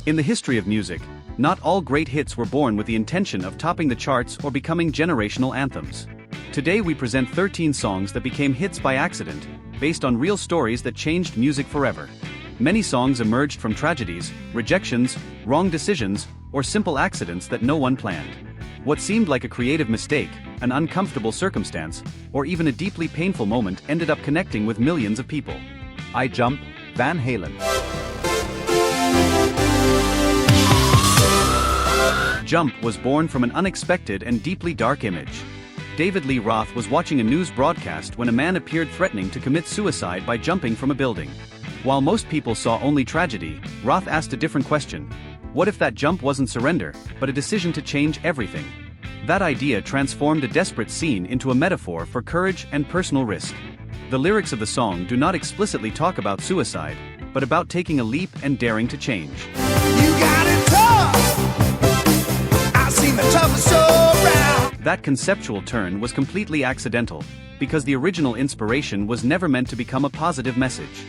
In the history of music, not all great hits were born with the intention of topping the charts or becoming generational anthems. Today we present 13 songs that became hits by accident, based on real stories that changed music forever. Many songs emerged from tragedies, rejections, wrong decisions, or simple accidents that no one planned. What seemed like a creative mistake, an uncomfortable circumstance, or even a deeply painful moment ended up connecting with millions of people. I Jump, Van Halen. Jump was born from an unexpected and deeply dark image. David Lee Roth was watching a news broadcast when a man appeared threatening to commit suicide by jumping from a building. While most people saw only tragedy, Roth asked a different question. What if that jump wasn't surrender, but a decision to change everything? That idea transformed a desperate scene into a metaphor for courage and personal risk. The lyrics of the song do not explicitly talk about suicide, but about taking a leap and daring to change. You got it tough. I seen the toughest around. That conceptual turn was completely accidental, because the original inspiration was never meant to become a positive message.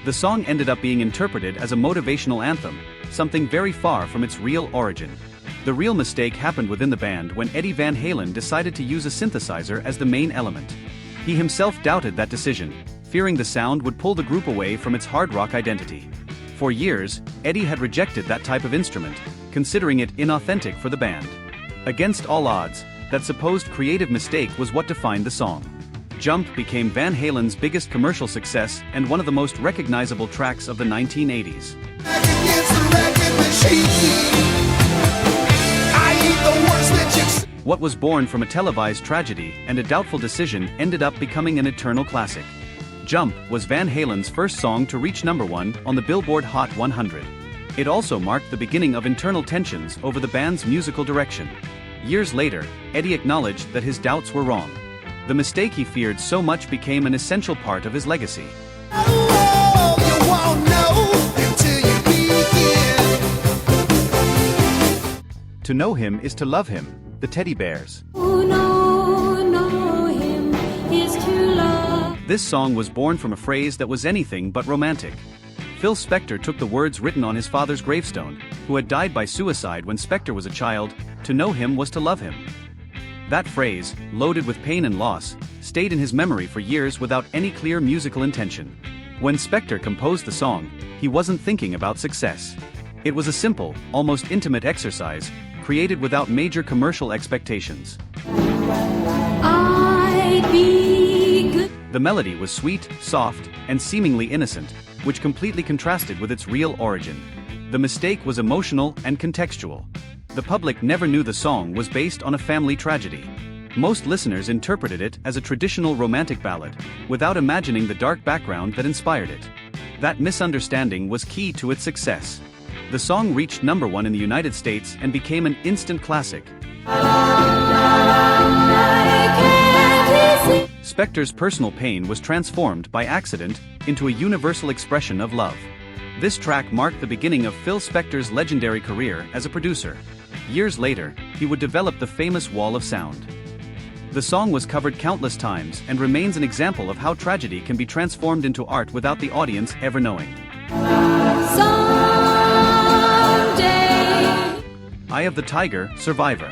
The song ended up being interpreted as a motivational anthem, something very far from its real origin. The real mistake happened within the band when Eddie Van Halen decided to use a synthesizer as the main element. He himself doubted that decision, fearing the sound would pull the group away from its hard rock identity. For years, Eddie had rejected that type of instrument, considering it inauthentic for the band. Against all odds, that supposed creative mistake was what defined the song. Jump became Van Halen's biggest commercial success and one of the most recognizable tracks of the 1980s. What was born from a televised tragedy and a doubtful decision ended up becoming an eternal classic. Jump was Van Halen's first song to reach #1 on the Billboard Hot 100. It also marked the beginning of internal tensions over the band's musical direction. Years later, Eddie acknowledged that his doubts were wrong. The mistake he feared so much became an essential part of his legacy. You won't know until you begin. To know him is to love him, the Teddy Bears. Know him is to love. This song was born from a phrase that was anything but romantic. Phil Spector took the words written on his father's gravestone, who had died by suicide when Spector was a child. To know him was to love him. That phrase, loaded with pain and loss, stayed in his memory for years without any clear musical intention. When Spector composed the song, he wasn't thinking about success. It was a simple, almost intimate exercise, created without major commercial expectations. I'd be good. The melody was sweet, soft, and seemingly innocent, which completely contrasted with its real origin. The mistake was emotional and contextual. The public never knew the song was based on a family tragedy. Most listeners interpreted it as a traditional romantic ballad, without imagining the dark background that inspired it. That misunderstanding was key to its success. The song reached #1 in the United States and became an instant classic. Spector's personal pain was transformed by accident into a universal expression of love. This track marked the beginning of Phil Spector's legendary career as a producer. Years later, he would develop the famous Wall of Sound. The song was covered countless times and remains an example of how tragedy can be transformed into art without the audience ever knowing. Someday. Eye of the Tiger, Survivor.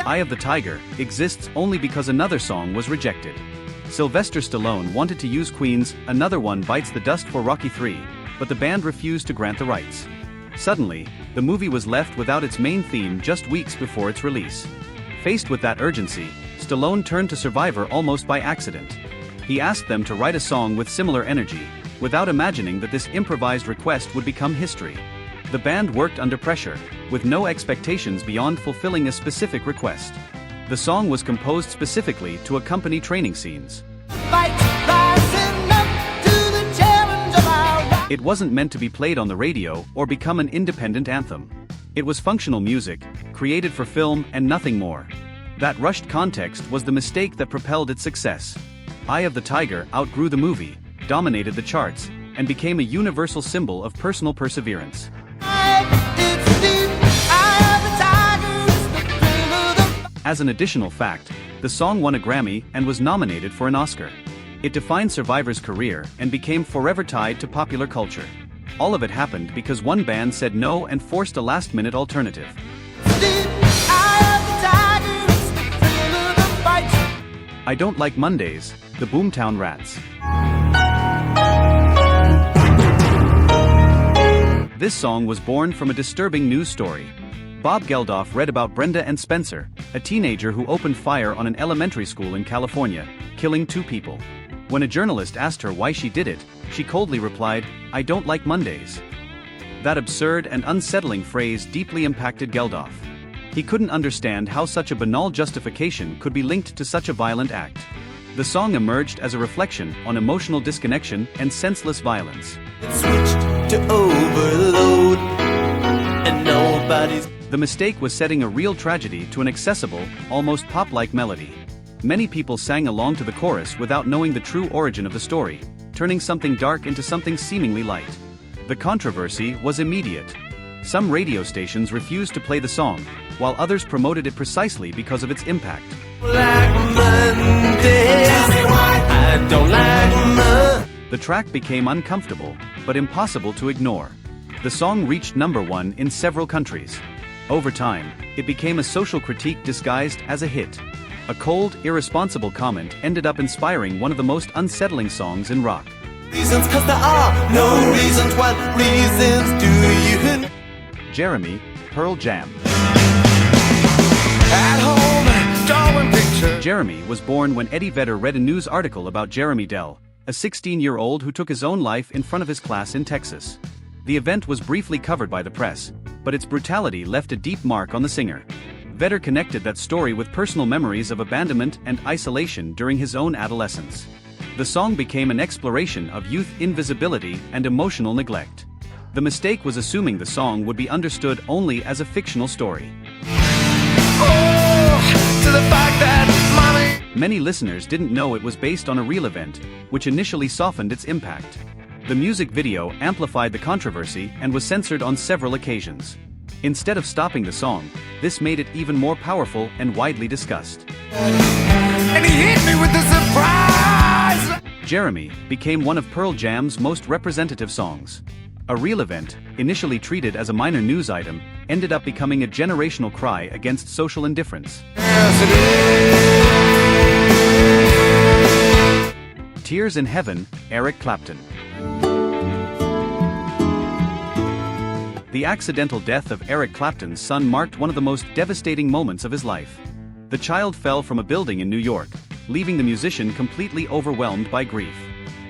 Eye of the Tiger exists only because another song was rejected. Sylvester Stallone wanted to use Queen's Another One Bites the Dust for Rocky III, but the band refused to grant the rights. Suddenly, the movie was left without its main theme just weeks before its release. Faced with that urgency, Stallone turned to Survivor almost by accident. He asked them to write a song with similar energy, without imagining that this improvised request would become history. The band worked under pressure, with no expectations beyond fulfilling a specific request. The song was composed specifically to accompany training scenes. It wasn't meant to be played on the radio or become an independent anthem. It was functional music, created for film and nothing more. That rushed context was the mistake that propelled its success. Eye of the Tiger outgrew the movie, dominated the charts, and became a universal symbol of personal perseverance. As an additional fact, the song won a Grammy and was nominated for an Oscar. It defined Survivor's career and became forever tied to popular culture. All of it happened because one band said no and forced a last-minute alternative. I Don't Like Mondays, the Boomtown Rats. This song was born from a disturbing news story. Bob Geldof read about Brenda and Spencer, a teenager who opened fire on an elementary school in California, killing 2 people. When a journalist asked her why she did it, she coldly replied, "I don't like Mondays." That absurd and unsettling phrase deeply impacted Geldof. He couldn't understand how such a banal justification could be linked to such a violent act. The song emerged as a reflection on emotional disconnection and senseless violence. It switched to overload, and nobody's. The mistake was setting a real tragedy to an accessible, almost pop-like melody. Many people sang along to the chorus without knowing the true origin of the story, turning something dark into something seemingly light. The controversy was immediate. Some radio stations refused to play the song, while others promoted it precisely because of its impact. Like Mondays. Tell me why I don't like The track became uncomfortable, but impossible to ignore. The song reached #1 in several countries. Over time, it became a social critique disguised as a hit. A cold, irresponsible comment ended up inspiring one of the most unsettling songs in rock. reasons, 'cause there are no reasons. What reasons do you? Jeremy, Pearl Jam. At home, drawing pictures. Jeremy was born when Eddie Vedder read a news article about Jeremy Dell, a 16-year-old who took his own life in front of his class in Texas. The event was briefly covered by the press, but its brutality left a deep mark on the singer. Vedder connected that story with personal memories of abandonment and isolation during his own adolescence. The song became an exploration of youth invisibility and emotional neglect. The mistake was assuming the song would be understood only as a fictional story. To the fact that mommy. Many listeners didn't know it was based on a real event, which initially softened its impact. The music video amplified the controversy and was censored on several occasions. Instead of stopping the song, this made it even more powerful and widely discussed. And he hit me with the surprise. Jeremy became one of Pearl Jam's most representative songs. A real event, initially treated as a minor news item, ended up becoming a generational cry against social indifference. Yes, it is. Tears in Heaven, Eric Clapton. The accidental death of Eric Clapton's son marked one of the most devastating moments of his life. The child fell from a building in New York, leaving the musician completely overwhelmed by grief.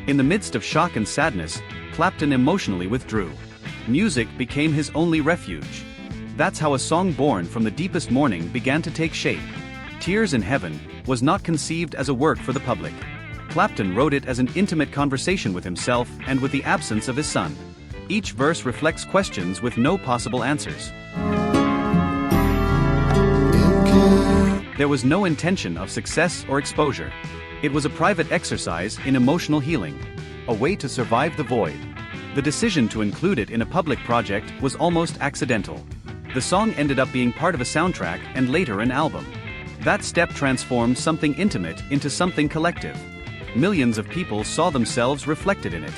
In the midst of shock and sadness, Clapton emotionally withdrew. Music became his only refuge. That's how a song born from the deepest mourning began to take shape. Tears in Heaven was not conceived as a work for the public. Clapton wrote it as an intimate conversation with himself and with the absence of his son. Each verse reflects questions with no possible answers. There was no intention of success or exposure. It was a private exercise in emotional healing. A way to survive the void. The decision to include it in a public project was almost accidental. The song ended up being part of a soundtrack and later an album. That step transformed something intimate into something collective. Millions of people saw themselves reflected in it.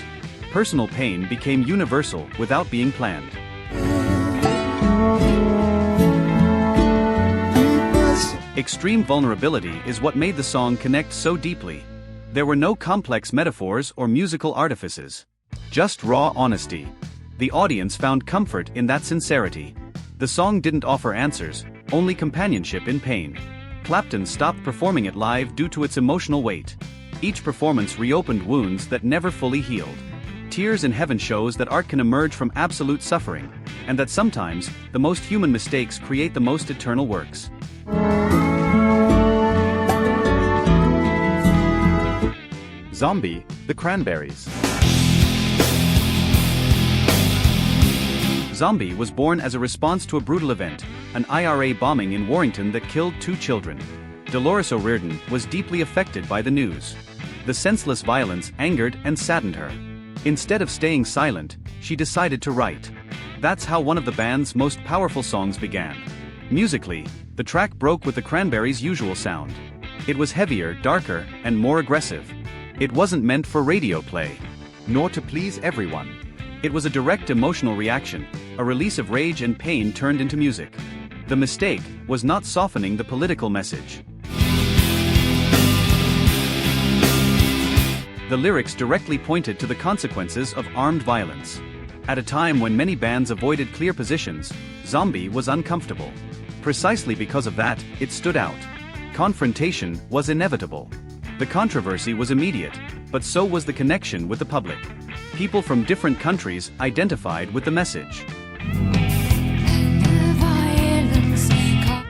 Personal pain became universal without being planned. Extreme vulnerability is what made the song connect so deeply. There were no complex metaphors or musical artifices. Just raw honesty. The audience found comfort in that sincerity. The song didn't offer answers, only companionship in pain. Clapton stopped performing it live due to its emotional weight. Each performance reopened wounds that never fully healed. Tears in Heaven shows that art can emerge from absolute suffering, and that sometimes, the most human mistakes create the most eternal works. Zombie, The Cranberries. Zombie was born as a response to a brutal event, an IRA bombing in Warrington that killed 2 children. Dolores O'Riordan was deeply affected by the news. The senseless violence angered and saddened her. Instead of staying silent, she decided to write. That's how one of the band's most powerful songs began. Musically, the track broke with the Cranberries' usual sound. It was heavier, darker, and more aggressive. It wasn't meant for radio play, nor to please everyone. it was a direct emotional reaction, a release of rage and pain turned into music. The mistake was not softening the political message. The lyrics directly pointed to the consequences of armed violence. At a time when many bands avoided clear positions, Zombie was uncomfortable. Precisely because of that, it stood out. Confrontation was inevitable. The controversy was immediate, but so was the connection with the public. People from different countries identified with the message.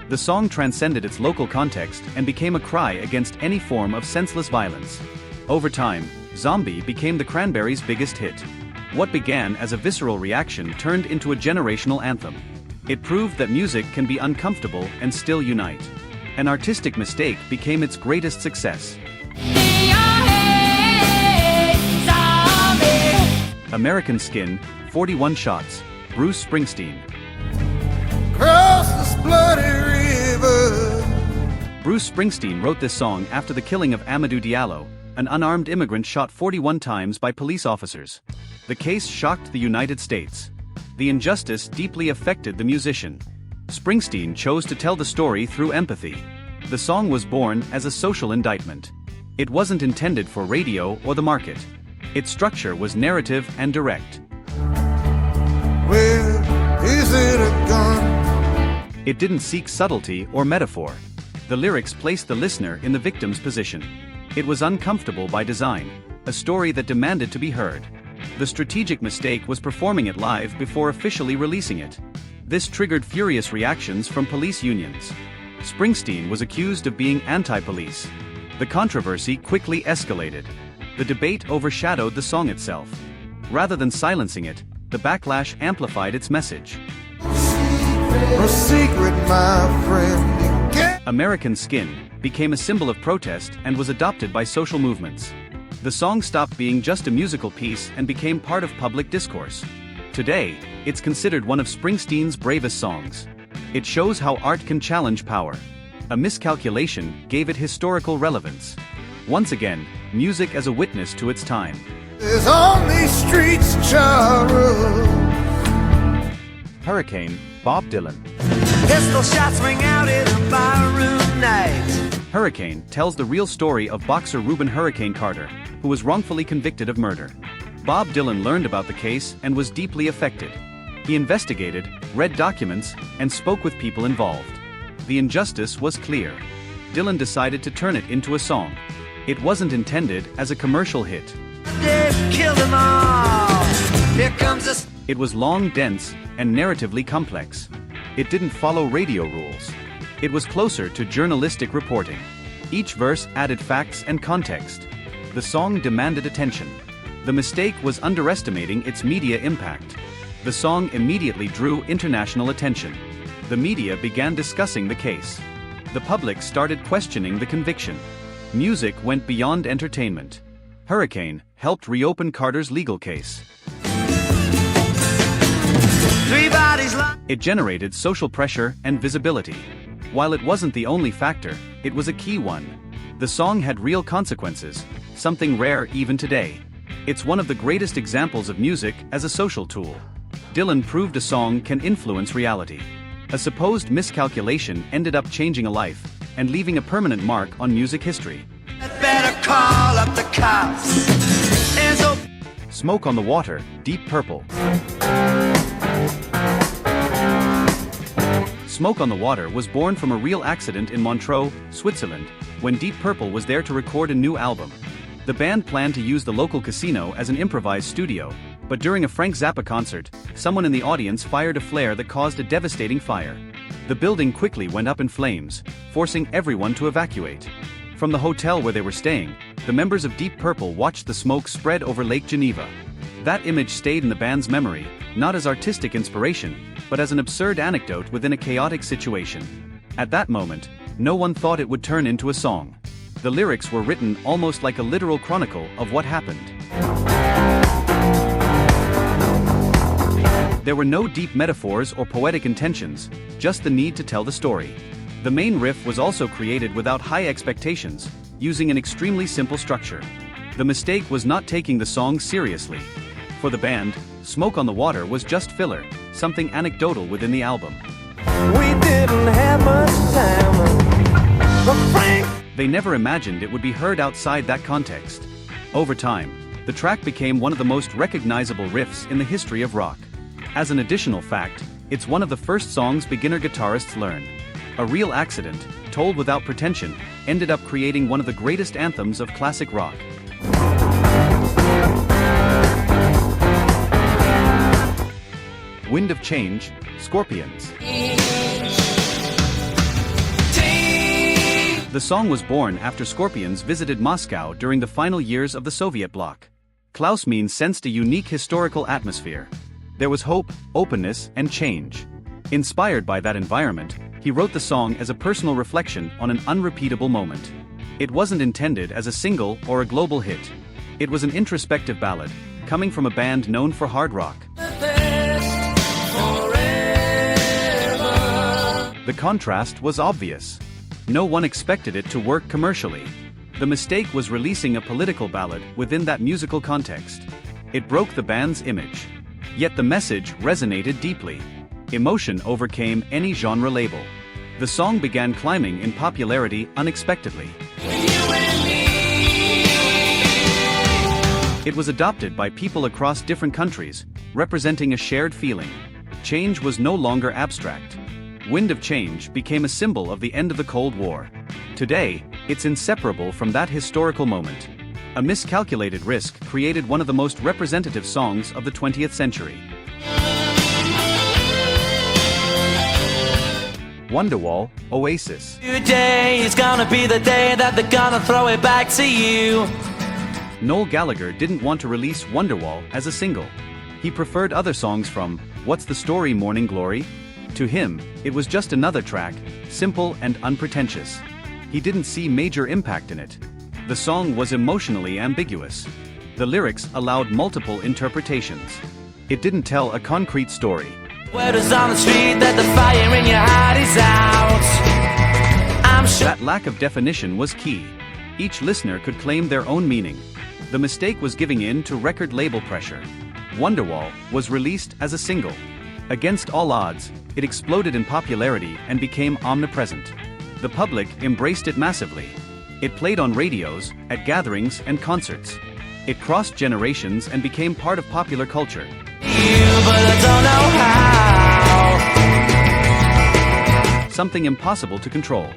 The song transcended its local context and became a cry against any form of senseless violence. Over time, Zombie became the Cranberries' biggest hit. What began as a visceral reaction turned into a generational anthem. It proved that music can be uncomfortable and still unite. An artistic mistake became its greatest success. American Skin, 41 Shots, Bruce Springsteen. Cross this bloody river. Bruce Springsteen wrote this song after the killing of Amadou Diallo, an unarmed immigrant shot 41 times by police officers. The case shocked the United States. The injustice deeply affected the musician. Springsteen chose to tell the story through empathy. The song was born as a social indictment. It wasn't intended for radio or the market. Its structure was narrative and direct. Well, is it a gun? It didn't seek subtlety or metaphor. The lyrics placed the listener in the victim's position. It was uncomfortable by design, a story that demanded to be heard. The strategic mistake was performing it live before officially releasing it. This triggered furious reactions from police unions. Springsteen was accused of being anti-police. The controversy quickly escalated. The debate overshadowed the song itself. Rather than silencing it, the backlash amplified its message. No secret, my friend. You can't. American Skin became a symbol of protest and was adopted by social movements. The song stopped being just a musical piece and became part of public discourse. Today, it's considered one of Springsteen's bravest songs. It shows how art can challenge power. A miscalculation gave it historical relevance. Once again, music as a witness to its time. There's on these streets, Charles. Hurricane, Bob Dylan. Pistol shots ring out in a barroom night. Hurricane tells the real story of boxer Reuben Hurricane Carter, who was wrongfully convicted of murder. Bob Dylan learned about the case and was deeply affected. He investigated, read documents, and spoke with people involved. The injustice was clear. Dylan decided to turn it into a song. It wasn't intended as a commercial hit. They've killed them all. Here comes a... It was long, dense, and narratively complex. It didn't follow radio rules. It was closer to journalistic reporting. Each verse added facts and context. The song demanded attention. The mistake was underestimating its media impact. The song immediately drew international attention. The media began discussing the case. The public started questioning the conviction. Music went beyond entertainment. Hurricane helped reopen Carter's legal case. Three bodies lying. It generated social pressure and visibility. While it wasn't the only factor, it was a key one. The song had real consequences, something rare even today. It's one of the greatest examples of music as a social tool. Dylan proved a song can influence reality. A supposed miscalculation ended up changing a life and leaving a permanent mark on music history. Better call up the cops. And so Smoke on the Water, Deep Purple. Smoke on the Water was born from a real accident in Montreux, Switzerland, when Deep Purple was there to record a new album. The band planned to use the local casino as an improvised studio, but during a Frank Zappa concert, someone in the audience fired a flare that caused a devastating fire. The building quickly went up in flames, forcing everyone to evacuate. From the hotel where they were staying, the members of Deep Purple watched the smoke spread over Lake Geneva. That image stayed in the band's memory, not as artistic inspiration, but as an absurd anecdote within a chaotic situation. At that moment, no one thought it would turn into a song. The lyrics were written almost like a literal chronicle of what happened. There were no deep metaphors or poetic intentions, just the need to tell the story. The main riff was also created without high expectations, using an extremely simple structure. The mistake was not taking the song seriously. For the band, Smoke on the Water was just filler, something anecdotal within the album. We didn't have much time, but Frank. They never imagined it would be heard outside that context. Over time, the track became one of the most recognizable riffs in the history of rock. As an additional fact, it's one of the first songs beginner guitarists learn. A real accident, told without pretension, ended up creating one of the greatest anthems of classic rock. Wind of Change, Scorpions. The song was born after Scorpions visited Moscow during the final years of the Soviet bloc. Klaus Meine sensed a unique historical atmosphere. There was hope, openness, and change. Inspired by that environment, he wrote the song as a personal reflection on an unrepeatable moment. It wasn't intended as a single or a global hit. It was an introspective ballad, coming from a band known for hard rock. The contrast was obvious. No one expected it to work commercially. The mistake was releasing a political ballad within that musical context. It broke the band's image. Yet the message resonated deeply. Emotion overcame any genre label. The song began climbing in popularity unexpectedly. It was adopted by people across different countries, representing a shared feeling. Change was no longer abstract. Wind of Change became a symbol of the end of the Cold War. Today, it's inseparable from that historical moment. A miscalculated risk created one of the most representative songs of the 20th century. Wonderwall, Oasis. Today is gonna be the day that they're gonna throw it back to you. Noel Gallagher didn't want to release Wonderwall as a single. He preferred other songs from What's the Story, Morning Glory? To him, it was just another track, simple and unpretentious. He didn't see major impact in it. The song was emotionally ambiguous. The lyrics allowed multiple interpretations. It didn't tell a concrete story. Word is on the street that the fire in your heart is out. I'm sure That lack of definition was key. Each listener could claim their own meaning. The mistake was giving in to record label pressure. Wonderwall was released as a single. Against all odds, it exploded in popularity and became omnipresent. The public embraced it massively. It played on radios, at gatherings and concerts. It crossed generations and became part of popular culture. but I don't know how. Something impossible to control.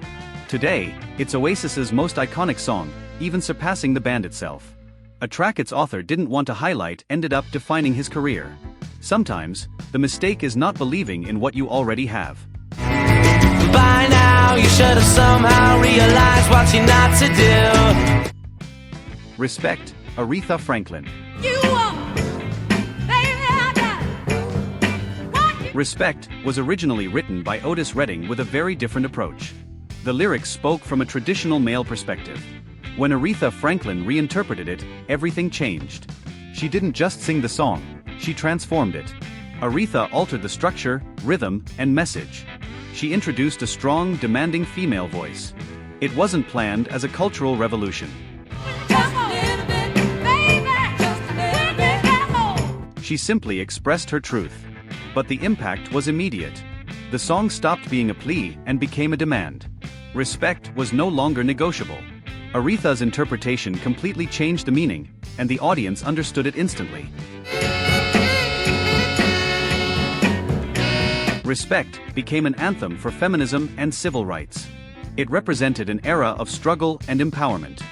Today, it's Oasis's most iconic song, even surpassing the band itself. A track its author didn't want to highlight ended up defining his career. Sometimes, the mistake is not believing in what you already have. By now, you should have somehow realized what you're not to do. Respect, Aretha Franklin. Respect was originally written by Otis Redding with a very different approach. The lyrics spoke from a traditional male perspective. When Aretha Franklin reinterpreted it, everything changed. She didn't just sing the song, she transformed it. Aretha altered the structure, rhythm, and message. She introduced a strong, demanding female voice. It wasn't planned as a cultural revolution. She simply expressed her truth. But the impact was immediate. The song stopped being a plea and became a demand. Respect was no longer negotiable. Aretha's interpretation completely changed the meaning, and the audience understood it instantly. Respect became an anthem for feminism and civil rights. It represented an era of struggle and empowerment.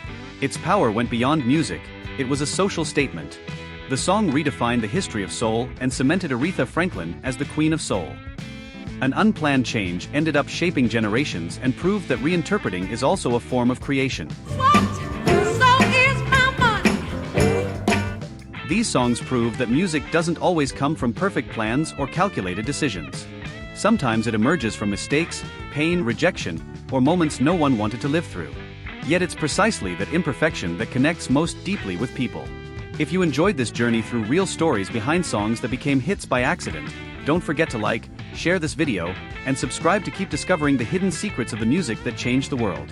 Its power went beyond music, it was a social statement. The song redefined the history of soul and cemented Aretha Franklin as the Queen of Soul. An unplanned change ended up shaping generations and proved that reinterpreting is also a form of creation. These songs prove that music doesn't always come from perfect plans or calculated decisions. Sometimes it emerges from mistakes, pain, rejection, or moments no one wanted to live through. Yet it's precisely that imperfection that connects most deeply with people. If you enjoyed this journey through real stories behind songs that became hits by accident, don't forget to like, share this video, and subscribe to keep discovering the hidden secrets of the music that changed the world.